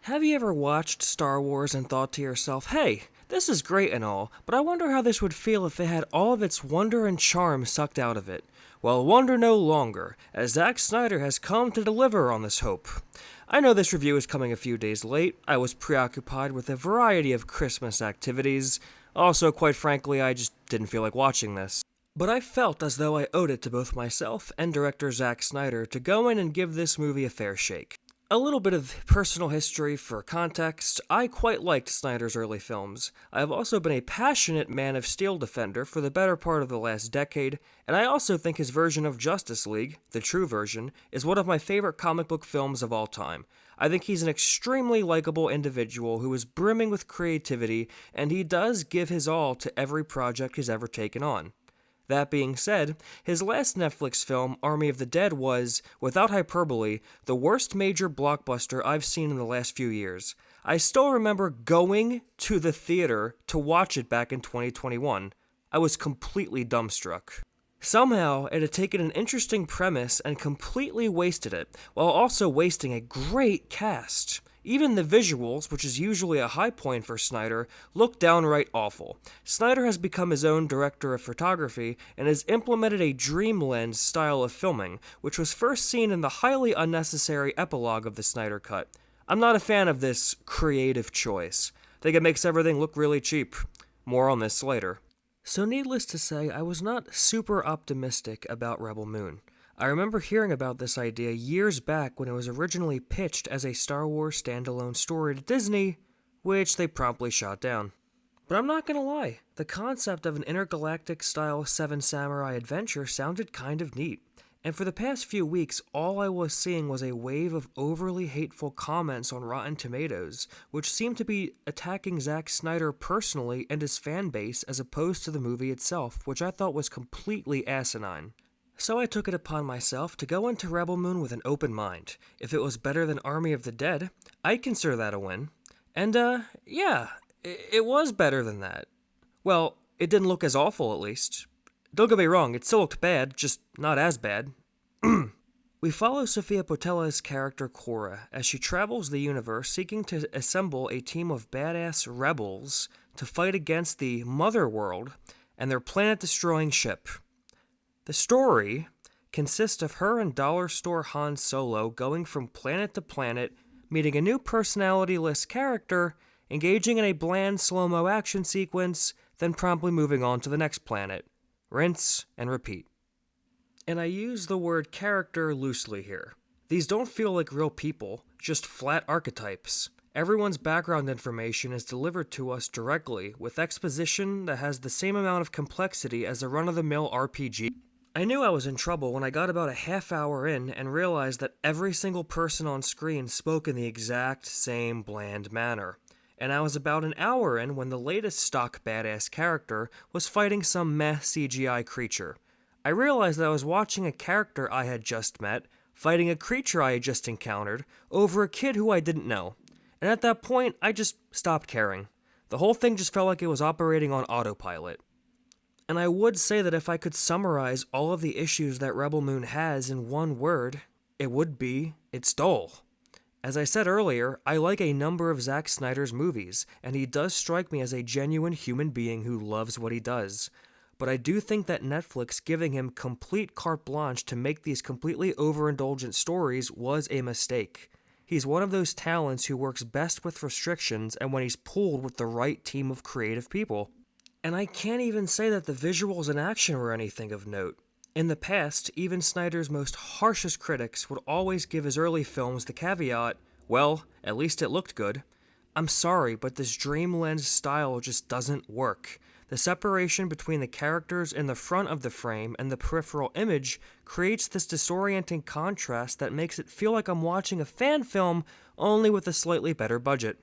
Have you ever watched Star Wars and thought to yourself, hey, this is great and all, but I wonder how this would feel if it had all of its wonder and charm sucked out of it? Well, wonder no longer, as Zack Snyder has come to deliver on this hope. I know this review is coming a few days late. I was preoccupied with a variety of Christmas activities. Also, quite frankly, I just didn't feel like watching this. But I felt as though I owed it to both myself and director Zack Snyder to go in and give this movie a fair shake. A little bit of personal history for context. I quite liked Snyder's early films. I have also been a passionate Man of Steel defender for the better part of the last decade, and I also think his version of Justice League, the true version, is one of my favorite comic book films of all time. I think he's an extremely likable individual who is brimming with creativity, and he does give his all to every project he's ever taken on. That being said, his last Netflix film, Army of the Dead, was, without hyperbole, the worst major blockbuster I've seen in the last few years. I still remember going to the theater to watch it back in 2021. I was completely dumbstruck. Somehow, it had taken an interesting premise and completely wasted it, while also wasting a great cast. Even the visuals, which is usually a high point for Snyder, look downright awful. Snyder has become his own director of photography and has implemented a dream lens style of filming, which was first seen in the highly unnecessary epilogue of the Snyder Cut. I'm not a fan of this creative choice. I think it makes everything look really cheap. More on this later. So needless to say, I was not super optimistic about Rebel Moon. I remember hearing about this idea years back when it was originally pitched as a Star Wars standalone story to Disney, which they promptly shot down. But I'm not gonna lie, the concept of an intergalactic-style Seven Samurai adventure sounded kind of neat. And for the past few weeks, all I was seeing was a wave of overly hateful comments on Rotten Tomatoes, which seemed to be attacking Zack Snyder personally and his fan base as opposed to the movie itself, which I thought was completely asinine. So I took it upon myself to go into Rebel Moon with an open mind. If it was better than Army of the Dead, I'd consider that a win. And, yeah, it was better than that. Well, it didn't look as awful, at least. Don't get me wrong, it still looked bad, just not as bad. We follow Sofia Boutella's character Cora as she travels the universe seeking to assemble a team of badass rebels to fight against the Mother World and their planet-destroying ship. The story consists of her and Dollar Store Han Solo going from planet to planet, meeting a new personality-less character, engaging in a bland slow-mo action sequence, then promptly moving on to the next planet. Rinse and repeat. And I use the word character loosely here. These don't feel like real people, just flat archetypes. Everyone's background information is delivered to us directly, with exposition that has the same amount of complexity as a run-of-the-mill RPG. I knew I was in trouble when I got about a half hour in and realized that every single person on screen spoke in the exact same bland manner. And I was about an hour in when the latest stock badass character was fighting some meh CGI creature. I realized that I was watching a character I had just met, fighting a creature I had just encountered, over a kid who I didn't know. And at that point, I just stopped caring. The whole thing just felt like it was operating on autopilot. And I would say that if I could summarize all of the issues that Rebel Moon has in one word, it would be, it's dull. As I said earlier, I like a number of Zack Snyder's movies, and he does strike me as a genuine human being who loves what he does. But I do think that Netflix giving him complete carte blanche to make these completely overindulgent stories was a mistake. He's one of those talents who works best with restrictions and when he's pulled with the right team of creative people. And I can't even say that the visuals and action were anything of note. In the past, even Snyder's most harshest critics would always give his early films the caveat, well, at least it looked good. I'm sorry, but this dream lens style just doesn't work. The separation between the characters in the front of the frame and the peripheral image creates this disorienting contrast that makes it feel like I'm watching a fan film, only with a slightly better budget.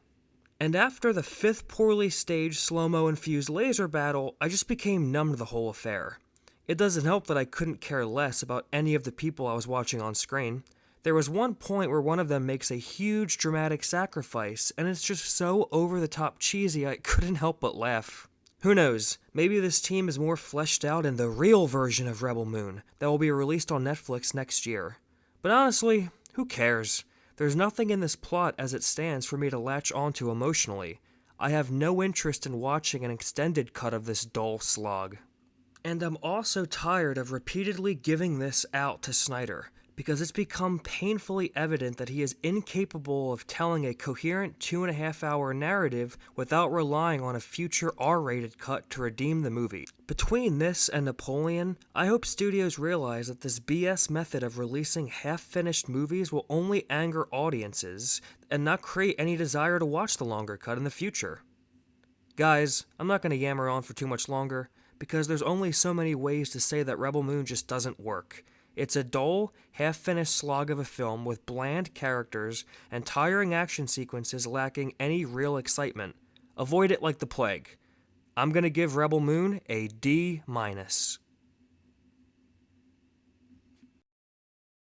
And after the fifth poorly staged slow-mo infused laser battle, I just became numb to the whole affair. It doesn't help that I couldn't care less about any of the people I was watching on screen. There was one point where one of them makes a huge dramatic sacrifice, and it's just so over-the-top cheesy I couldn't help but laugh. Who knows, maybe this team is more fleshed out in the real version of Rebel Moon that will be released on Netflix next year. But honestly, who cares? There's nothing in this plot as it stands for me to latch onto emotionally. I have no interest in watching an extended cut of this dull slog. And I'm also tired of repeatedly giving this out to Snyder, because it's become painfully evident that he is incapable of telling a coherent 2.5 hour narrative without relying on a future R-rated cut to redeem the movie. Between this and Napoleon, I hope studios realize that this BS method of releasing half-finished movies will only anger audiences and not create any desire to watch the longer cut in the future. Guys, I'm not going to yammer on for too much longer, because there's only so many ways to say that Rebel Moon just doesn't work. It's a dull, half-finished slog of a film with bland characters and tiring action sequences lacking any real excitement. Avoid it like the plague. I'm gonna give Rebel Moon a D-.